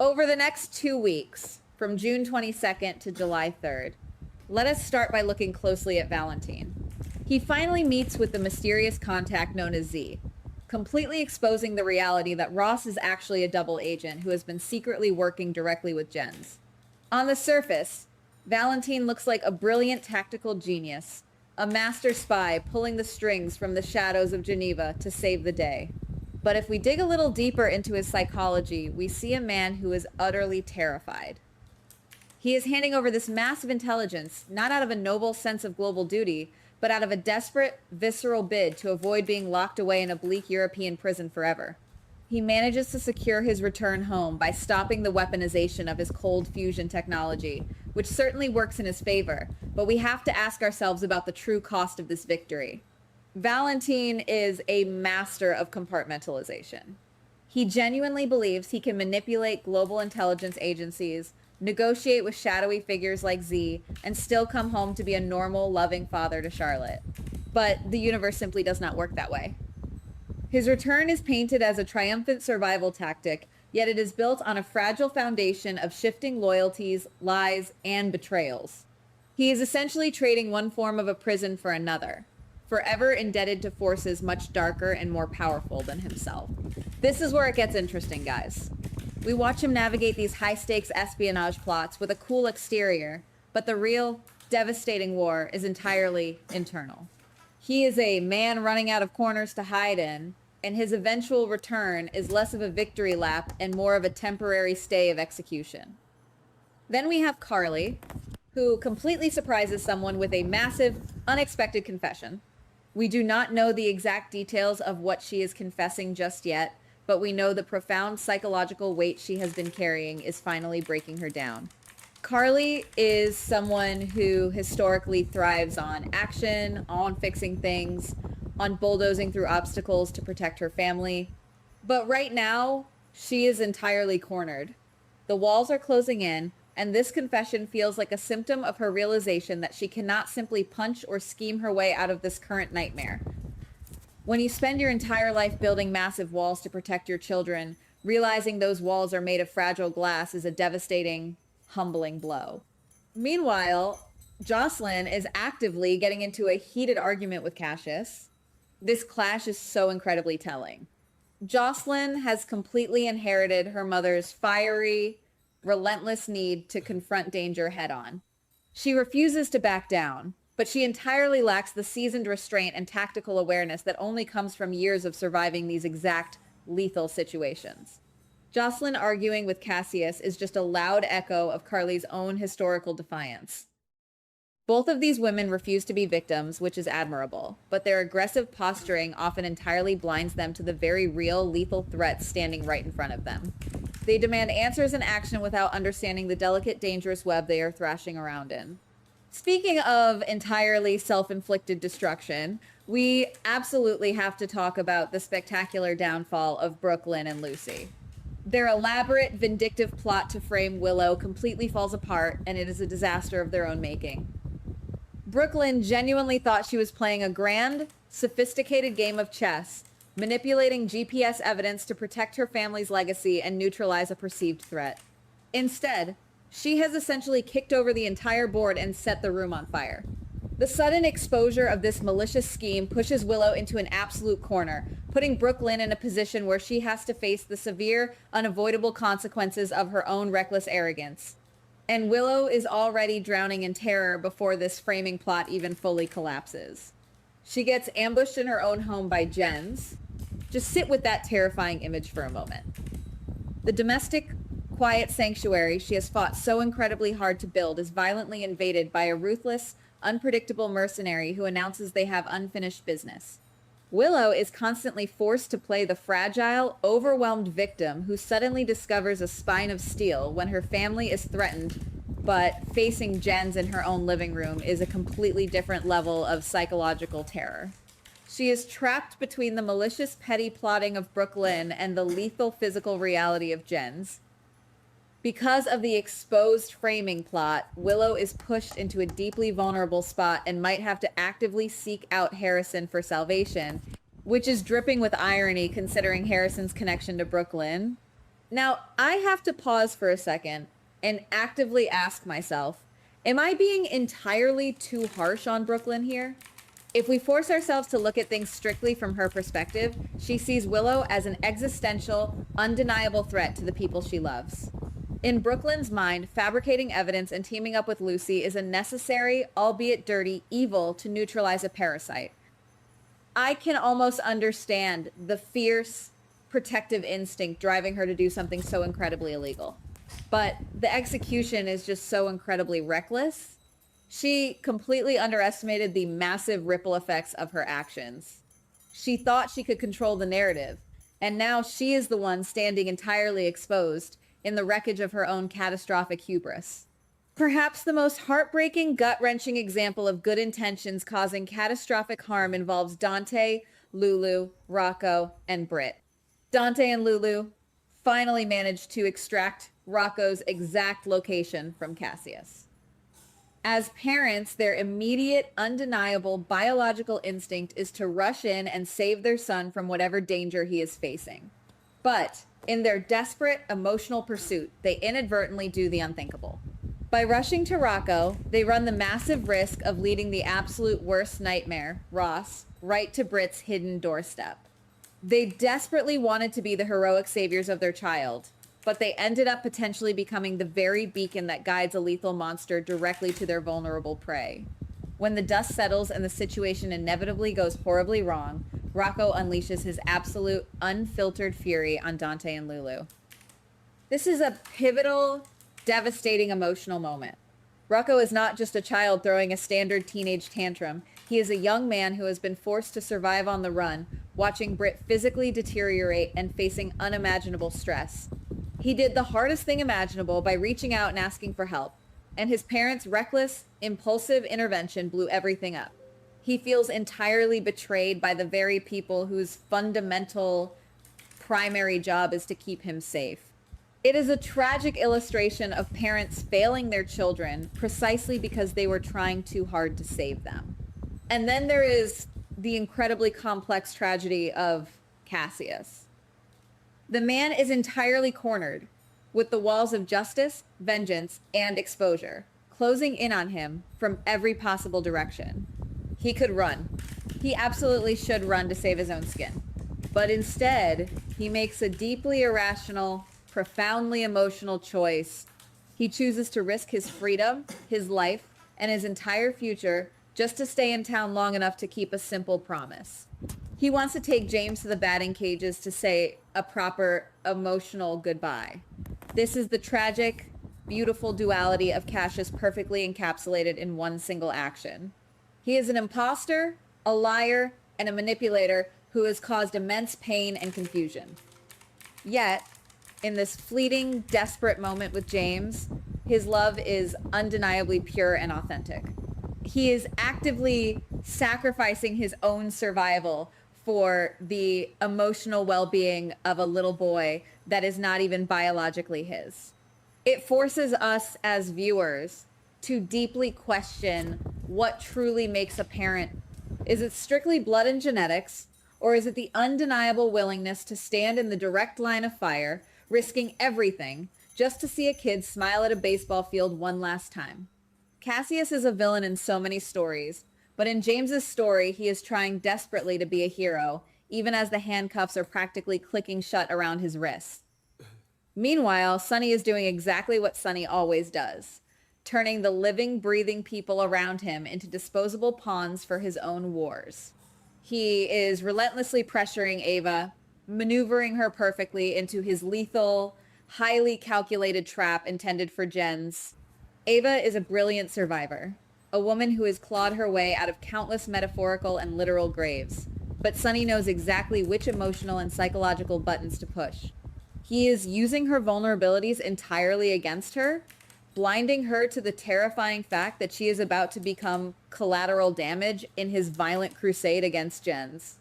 Over the next 2 weeks, from June 22nd to July 3rd, let us start by looking closely at Valentin. He finally meets with the mysterious contact known as Z, completely exposing the reality that Ross is actually a double agent who has been secretly working directly with Jens. On the surface, Valentin looks like a brilliant tactical genius, a master spy pulling the strings from the shadows of Geneva to save the day. But if we dig a little deeper into his psychology, we see a man who is utterly terrified. He is handing over this massive intelligence, not out of a noble sense of global duty, but out of a desperate, visceral bid to avoid being locked away in a bleak European prison forever. He manages to secure his return home by stopping the weaponization of his cold fusion technology, which certainly works in his favor, but we have to ask ourselves about the true cost of this victory. Valentin is a master of compartmentalization. He genuinely believes he can manipulate global intelligence agencies, negotiate with shadowy figures like Z, and still come home to be a normal, loving father to Charlotte. But the universe simply does not work that way. His return is painted as a triumphant survival tactic, yet it is built on a fragile foundation of shifting loyalties, lies, and betrayals. He is essentially trading one form of a prison for another, forever indebted to forces much darker and more powerful than himself. This is where it gets interesting, guys. We watch him navigate these high-stakes espionage plots with a cool exterior, but the real, devastating war is entirely internal. He is a man running out of corners to hide in, and his eventual return is less of a victory lap and more of a temporary stay of execution. Then we have Carly, who completely surprises someone with a massive, unexpected confession. We do not know the exact details of what she is confessing just yet, but we know the profound psychological weight she has been carrying is finally breaking her down. Carly is someone who historically thrives on action, on fixing things, on bulldozing through obstacles to protect her family. But right now, she is entirely cornered. The walls are closing in, and this confession feels like a symptom of her realization that she cannot simply punch or scheme her way out of this current nightmare. When you spend your entire life building massive walls to protect your children, realizing those walls are made of fragile glass is a devastating, humbling blow. Meanwhile, Jocelyn is actively getting into a heated argument with Cassius. This clash is so incredibly telling. Jocelyn has completely inherited her mother's fiery, relentless need to confront danger head-on. She refuses to back down, but she entirely lacks the seasoned restraint and tactical awareness that only comes from years of surviving these exact lethal situations. Jocelyn arguing with Cassius is just a loud echo of Carly's own historical defiance. Both of these women refuse to be victims, which is admirable, but their aggressive posturing often entirely blinds them to the very real lethal threats standing right in front of them. They demand answers and action without understanding the delicate, dangerous web they are thrashing around in. Speaking of entirely self-inflicted destruction, we absolutely have to talk about the spectacular downfall of Brooklyn and Lucy. Their elaborate, vindictive plot to frame Willow completely falls apart, and it is a disaster of their own making. Brooklyn genuinely thought she was playing a grand, sophisticated game of chess, manipulating GPS evidence to protect her family's legacy and neutralize a perceived threat. Instead, she has essentially kicked over the entire board and set the room on fire. The sudden exposure of this malicious scheme pushes Willow into an absolute corner, putting Brooklyn in a position where she has to face the severe, unavoidable consequences of her own reckless arrogance. And Willow is already drowning in terror before this framing plot even fully collapses. She gets ambushed in her own home by Jens. Just sit with that terrifying image for a moment. The domestic, quiet sanctuary she has fought so incredibly hard to build is violently invaded by a ruthless, unpredictable mercenary who announces they have unfinished business. Willow is constantly forced to play the fragile, overwhelmed victim who suddenly discovers a spine of steel when her family is threatened, but facing Jens in her own living room is a completely different level of psychological terror. She is trapped between the malicious, petty plotting of Brooklyn and the lethal physical reality of Jens. Because of the exposed framing plot, Willow is pushed into a deeply vulnerable spot and might have to actively seek out Harrison for salvation, which is dripping with irony considering Harrison's connection to Brooklyn. Now, I have to pause for a second and actively ask myself, am I being entirely too harsh on Brooklyn here? If we force ourselves to look at things strictly from her perspective, she sees Willow as an existential, undeniable threat to the people she loves. In Brooklyn's mind, fabricating evidence and teaming up with Lucy is a necessary, albeit dirty, evil to neutralize a parasite. I can almost understand the fierce, protective instinct driving her to do something so incredibly illegal. But the execution is just so incredibly reckless. She completely underestimated the massive ripple effects of her actions. She thought she could control the narrative, and now she is the one standing entirely exposed in the wreckage of her own catastrophic hubris. Perhaps the most heartbreaking, gut-wrenching example of good intentions causing catastrophic harm involves Dante, Lulu, Rocco, and Britt. Dante and Lulu finally managed to extract Rocco's exact location from Cassius. As parents, their immediate, undeniable biological instinct is to rush in and save their son from whatever danger he is facing. But in their desperate, emotional pursuit, they inadvertently do the unthinkable. By rushing to Rocco, they run the massive risk of leading the absolute worst nightmare, Ross, right to Britt's hidden doorstep. They desperately wanted to be the heroic saviors of their child, but they ended up potentially becoming the very beacon that guides a lethal monster directly to their vulnerable prey. When the dust settles and the situation inevitably goes horribly wrong, Rocco unleashes his absolute, unfiltered fury on Dante and Lulu. This is a pivotal, devastating emotional moment. Rocco is not just a child throwing a standard teenage tantrum. He is a young man who has been forced to survive on the run, watching Britt physically deteriorate and facing unimaginable stress. He did the hardest thing imaginable by reaching out and asking for help, and his parents' reckless, impulsive intervention blew everything up. He feels entirely betrayed by the very people whose fundamental primary job is to keep him safe. It is a tragic illustration of parents failing their children precisely because they were trying too hard to save them. And then there is the incredibly complex tragedy of Cassius. The man is entirely cornered, with the walls of justice, vengeance, and exposure closing in on him from every possible direction. He could run. He absolutely should run to save his own skin. But instead, he makes a deeply irrational, profoundly emotional choice. He chooses to risk his freedom, his life, and his entire future just to stay in town long enough to keep a simple promise. He wants to take James to the batting cages to say a proper emotional goodbye. This is the tragic, beautiful duality of Cassius perfectly encapsulated in one single action. He is an imposter, a liar, and a manipulator who has caused immense pain and confusion. Yet, in this fleeting, desperate moment with James, his love is undeniably pure and authentic. He is actively sacrificing his own survival for the emotional well-being of a little boy that is not even biologically his. It forces us as viewers to deeply question what truly makes a parent. Is it strictly blood and genetics, or is it the undeniable willingness to stand in the direct line of fire, risking everything, just to see a kid smile at a baseball field one last time? Cassius is a villain in so many stories, but in James's story, he is trying desperately to be a hero, even as the handcuffs are practically clicking shut around his wrists. Meanwhile, Sonny is doing exactly what Sonny always does, turning the living, breathing people around him into disposable pawns for his own wars. He is relentlessly pressuring Ava, maneuvering her perfectly into his lethal, highly calculated trap intended for Jens. Ava is a brilliant survivor, a woman who has clawed her way out of countless metaphorical and literal graves. But Sonny knows exactly which emotional and psychological buttons to push. He is using her vulnerabilities entirely against her, blinding her to the terrifying fact that she is about to become collateral damage in his violent crusade against Jens.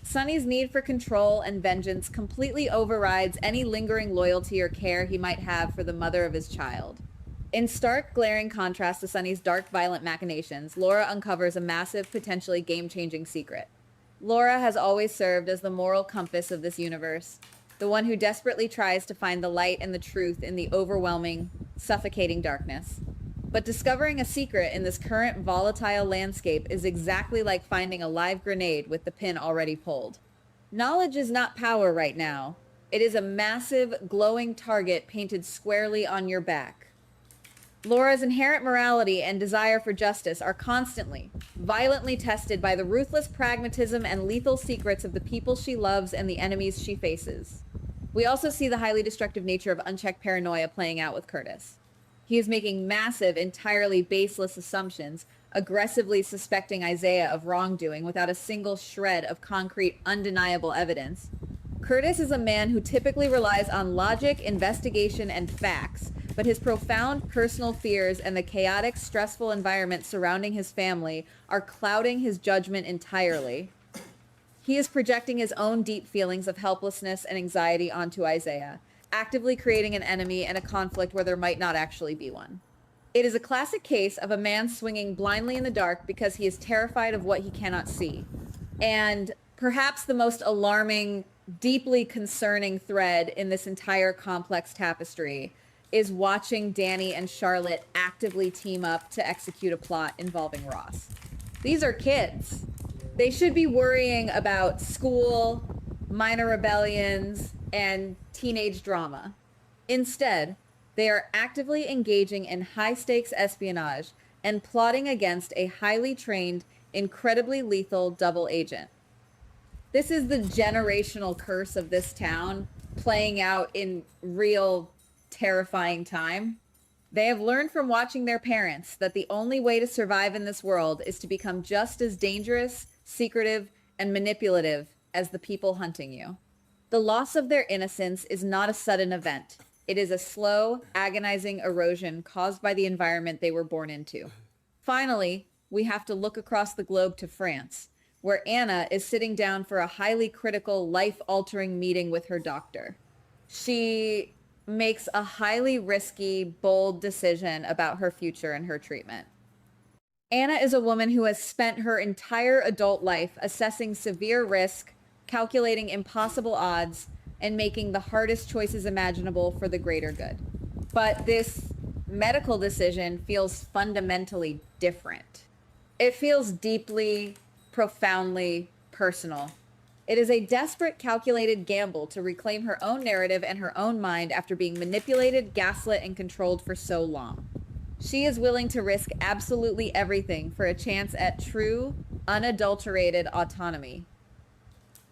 Sonny's need for control and vengeance completely overrides any lingering loyalty or care he might have for the mother of his child. In stark, glaring contrast to Sonny's dark, violent machinations, Laura uncovers a massive, potentially game-changing secret. Laura has always served as the moral compass of this universe, the one who desperately tries to find the light and the truth in the overwhelming, suffocating darkness. But discovering a secret in this current volatile landscape is exactly like finding a live grenade with the pin already pulled. Knowledge is not power right now. It is a massive, glowing target painted squarely on your back. Laura's inherent morality and desire for justice are constantly, violently tested by the ruthless pragmatism and lethal secrets of the people she loves and the enemies she faces. We also see the highly destructive nature of unchecked paranoia playing out with Curtis. He is making massive, entirely baseless assumptions, aggressively suspecting Isaiah of wrongdoing without a single shred of concrete, undeniable evidence. Curtis is a man who typically relies on logic, investigation, and facts, but his profound personal fears and the chaotic, stressful environment surrounding his family are clouding his judgment entirely. He is projecting his own deep feelings of helplessness and anxiety onto Isaiah, actively creating an enemy and a conflict where there might not actually be one. It is a classic case of a man swinging blindly in the dark because he is terrified of what he cannot see. And perhaps the most alarming, deeply concerning thread in this entire complex tapestry is watching Danny and Charlotte actively team up to execute a plot involving Ross. These are kids. They should be worrying about school, minor rebellions, and teenage drama. Instead, they are actively engaging in high-stakes espionage and plotting against a highly trained, incredibly lethal double agent. This is the generational curse of this town playing out in real terrifying time. They have learned from watching their parents that the only way to survive in this world is to become just as dangerous, secretive, and manipulative as the people hunting you. The loss of their innocence is not a sudden event. It is a slow, agonizing erosion caused by the environment they were born into. Finally, we have to look across the globe to France, where Anna is sitting down for a highly critical, life-altering meeting with her doctor. She makes a highly risky, bold decision about her future and her treatment. Anna is a woman who has spent her entire adult life assessing severe risk, calculating impossible odds, and making the hardest choices imaginable for the greater good. But this medical decision feels fundamentally different. It feels deeply, profoundly personal. It is a desperate, calculated gamble to reclaim her own narrative and her own mind after being manipulated, gaslit, and controlled for so long. She is willing to risk absolutely everything for a chance at true, unadulterated autonomy.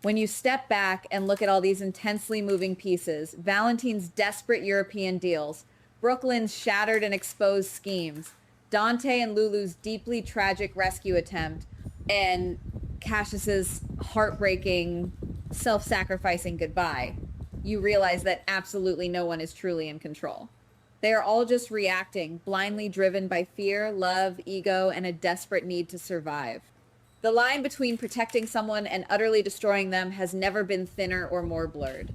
When you step back and look at all these intensely moving pieces, Valentin's desperate European deals, Brooklyn's shattered and exposed schemes, Dante and Lulu's deeply tragic rescue attempt, and Cassius's heartbreaking, self-sacrificing goodbye, you realize that absolutely no one is truly in control. They are all just reacting, blindly driven by fear, love, ego, and a desperate need to survive. The line between protecting someone and utterly destroying them has never been thinner or more blurred.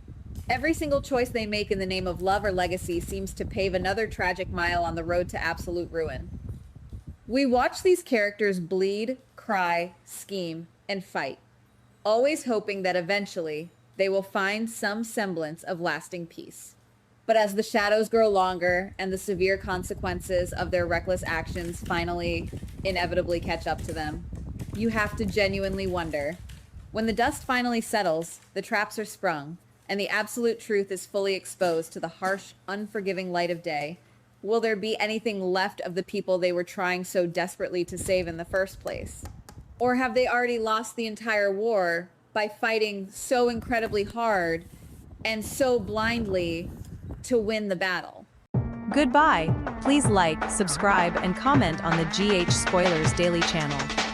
Every single choice they make in the name of love or legacy seems to pave another tragic mile on the road to absolute ruin. We watch these characters bleed, cry, scheme, and fight, always hoping that eventually they will find some semblance of lasting peace. But as the shadows grow longer and the severe consequences of their reckless actions finally inevitably catch up to them, you have to genuinely wonder, when the dust finally settles, the traps are sprung, and the absolute truth is fully exposed to the harsh, unforgiving light of day, will there be anything left of the people they were trying so desperately to save in the first place? Or have they already lost the entire war by fighting so incredibly hard and so blindly to win the battle? Goodbye. Please like, subscribe, and comment on the GH Spoilers Daily channel.